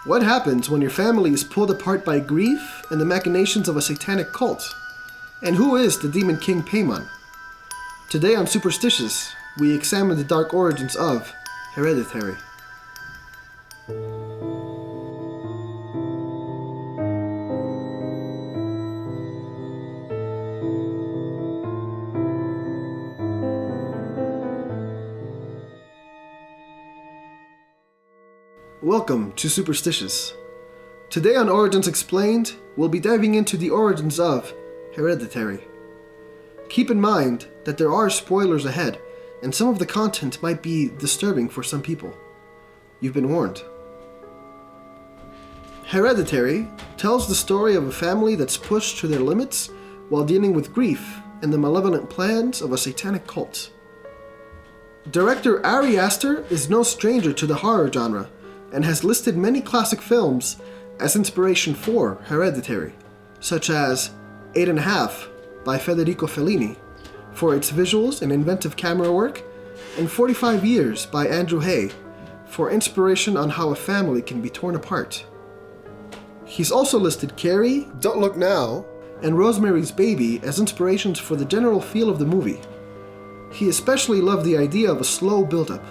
What happens when your family is pulled apart by grief and the machinations of a satanic cult? And who is the demon king Paimon? Today on Superstitious, we examine the dark origins of Hereditary. Welcome to Superstitious. Today on Origins Explained, we'll be diving into the origins of Hereditary. Keep in mind that there are spoilers ahead, and some of the content might be disturbing for some people. You've been warned. Hereditary tells the story of a family that's pushed to their limits while dealing with grief and the malevolent plans of a satanic cult. Director Ari Aster is no stranger to the horror genre, and has listed many classic films as inspiration for Hereditary, such as 8.5 by Federico Fellini for its visuals and inventive camera work, and 45 Years by Andrew Hay for inspiration on how a family can be torn apart. He's also listed Carrie, Don't Look Now, and Rosemary's Baby as inspirations for the general feel of the movie. He especially loved the idea of a slow build-up,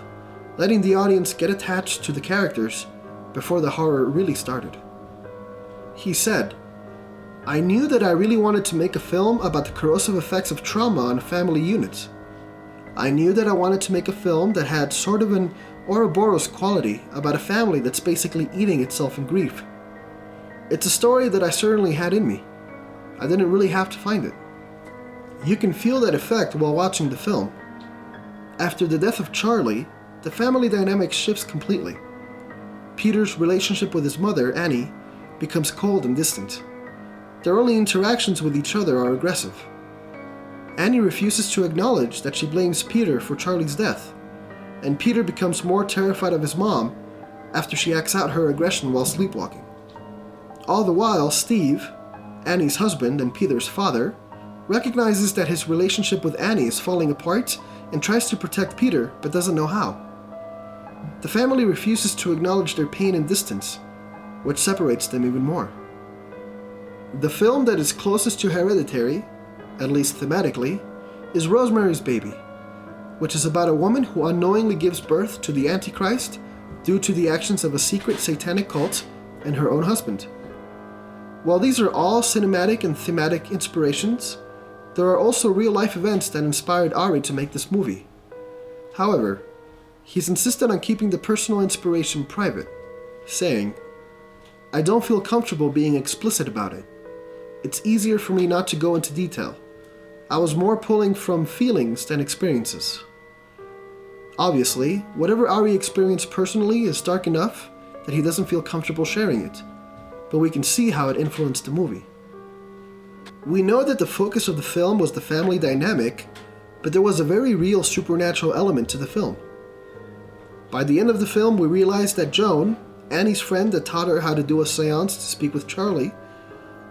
letting the audience get attached to the characters before the horror really started. He said, "I knew that I really wanted to make a film about the corrosive effects of trauma on family units. I knew that I wanted to make a film that had sort of an Ouroboros quality about a family that's basically eating itself in grief. It's a story that I certainly had in me. I didn't really have to find it." You can feel that effect while watching the film. After the death of Charlie, the family dynamic shifts completely. Peter's relationship with his mother, Annie, becomes cold and distant. Their only interactions with each other are aggressive. Annie refuses to acknowledge that she blames Peter for Charlie's death, and Peter becomes more terrified of his mom after she acts out her aggression while sleepwalking. All the while, Steve, Annie's husband and Peter's father, recognizes that his relationship with Annie is falling apart and tries to protect Peter but doesn't know how. The family refuses to acknowledge their pain and distance, which separates them even more. The film that is closest to Hereditary, at least thematically, is Rosemary's Baby, which is about a woman who unknowingly gives birth to the Antichrist due to the actions of a secret satanic cult and her own husband. While these are all cinematic and thematic inspirations, there are also real-life events that inspired Ari to make this movie. However, he's insisted on keeping the personal inspiration private, saying, "I don't feel comfortable being explicit about it. It's easier for me not to go into detail. I was more pulling from feelings than experiences." Obviously, whatever Ari experienced personally is dark enough that he doesn't feel comfortable sharing it, but we can see how it influenced the movie. We know that the focus of the film was the family dynamic, but there was a very real supernatural element to the film. By the end of the film, we realized that Joan, Annie's friend that taught her how to do a seance to speak with Charlie,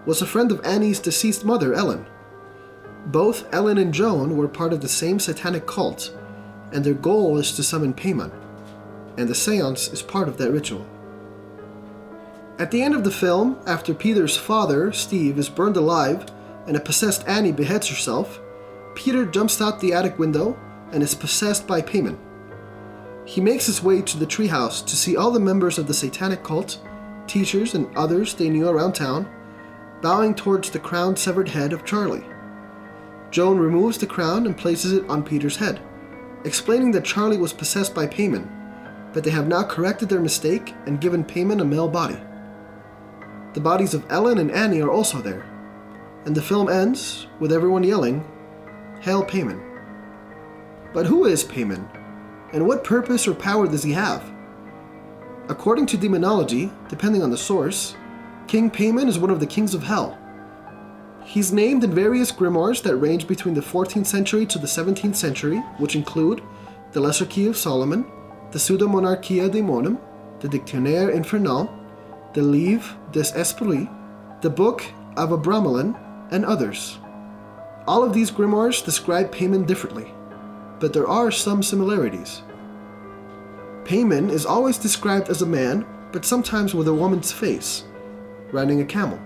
was a friend of Annie's deceased mother, Ellen. Both Ellen and Joan were part of the same satanic cult, and their goal is to summon Paimon, and the seance is part of that ritual. At the end of the film, after Peter's father, Steve, is burned alive and a possessed Annie beheads herself, Peter jumps out the attic window and is possessed by Paimon. He makes his way to the treehouse to see all the members of the satanic cult, teachers and others they knew around town, bowing towards the crowned severed head of Charlie. Joan removes the crown and places it on Peter's head, explaining that Charlie was possessed by Paimon, but they have now corrected their mistake and given Paimon a male body. The bodies of Ellen and Annie are also there, and the film ends with everyone yelling, "Hail Paimon." But who is Paimon, and what purpose or power does he have? According to demonology, depending on the source, King Paimon is one of the kings of hell. He's named in various grimoires that range between the 14th century to the 17th century, which include the Lesser Key of Solomon, the Pseudo-Monarchia Daemonum, the Dictionnaire Infernal, the Livre des Esprits, the Book of Abramelin, and others. All of these grimoires describe Paimon differently, but there are some similarities. Paimon is always described as a man but sometimes with a woman's face, riding a camel.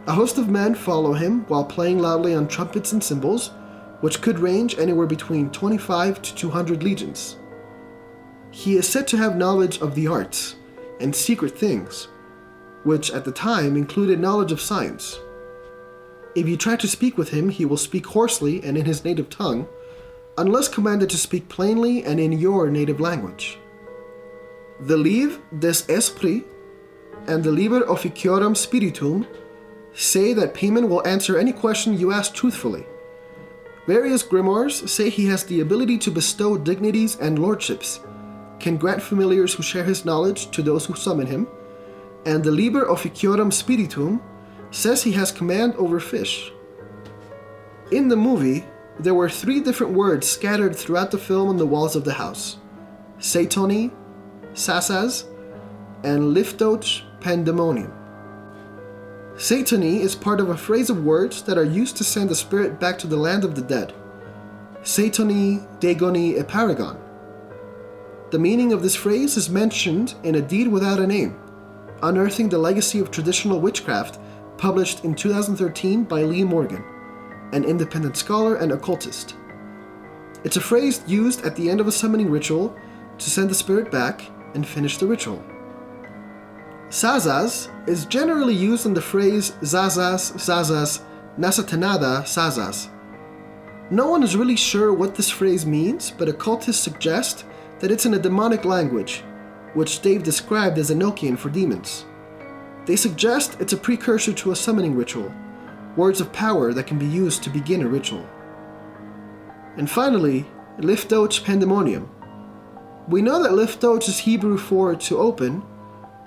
A host of men follow him while playing loudly on trumpets and cymbals, which could range anywhere between 25 to 200 legions. He is said to have knowledge of the arts and secret things, which at the time included knowledge of science. If you try to speak with him, he will speak hoarsely and in his native tongue, unless commanded to speak plainly and in your native language. The Livre des Esprits and the Liber Officiorum Spiritum say that Paimon will answer any question you ask truthfully. Various grimoires say he has the ability to bestow dignities and lordships, can grant familiars who share his knowledge to those who summon him, and the Liber Officiorum Spiritum says he has command over fish. In the movie, there were 3 different words scattered throughout the film on the walls of the house: Satoni, Sasas, and Liftoch Pandemonium. Satoni is part of a phrase of words that are used to send a spirit back to the land of the dead. Satoni, Dagoni, Eparagon. The meaning of this phrase is mentioned in A Deed Without a Name, Unearthing the Legacy of Traditional Witchcraft, published in 2013 by Lee Morgan, an independent scholar and occultist. It's a phrase used at the end of a summoning ritual to send the spirit back and finish the ritual. Sazas is generally used in the phrase Zazas, Zazas, Nasatanada, Sazas. No one is really sure what this phrase means, but occultists suggest that it's in a demonic language, which Dave described as Enochian for demons. They suggest it's a precursor to a summoning ritual, words of power that can be used to begin a ritual. And finally, Liftoch Pandemonium. We know that Liftoch is Hebrew for to open,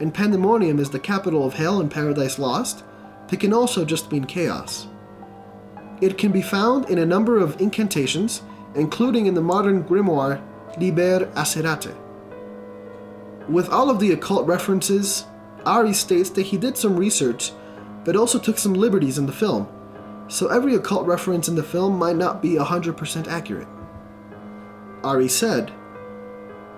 and Pandemonium is the capital of Hell and Paradise Lost, but can also just mean chaos. It can be found in a number of incantations, including in the modern grimoire Liber Aserate. With all of the occult references, Ari states that he did some research, but also took some liberties in the film, so every occult reference in the film might not be 100% accurate. Ari said,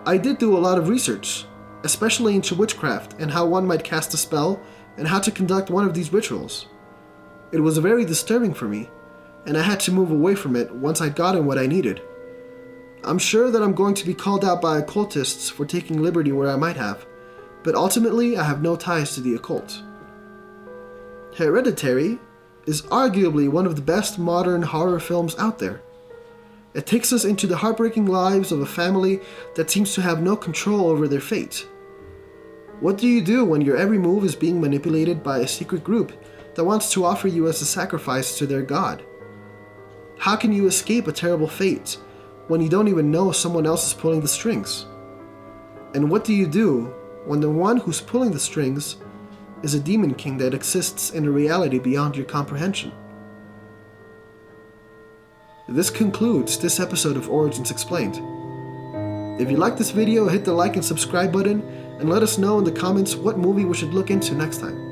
"I did do a lot of research, especially into witchcraft and how one might cast a spell and how to conduct one of these rituals. It was very disturbing for me, and I had to move away from it once I'd gotten what I needed. I'm sure that I'm going to be called out by occultists for taking liberty where I might have, but ultimately I have no ties to the occult." Hereditary is arguably one of the best modern horror films out there. It takes us into the heartbreaking lives of a family that seems to have no control over their fate. What do you do when your every move is being manipulated by a secret group that wants to offer you as a sacrifice to their god? How can you escape a terrible fate when you don't even know someone else is pulling the strings? And what do you do when the one who's pulling the strings is a demon king that exists in a reality beyond your comprehension? This concludes this episode of Origins Explained. If you like this video, hit the like and subscribe button, and let us know in the comments what movie we should look into next time.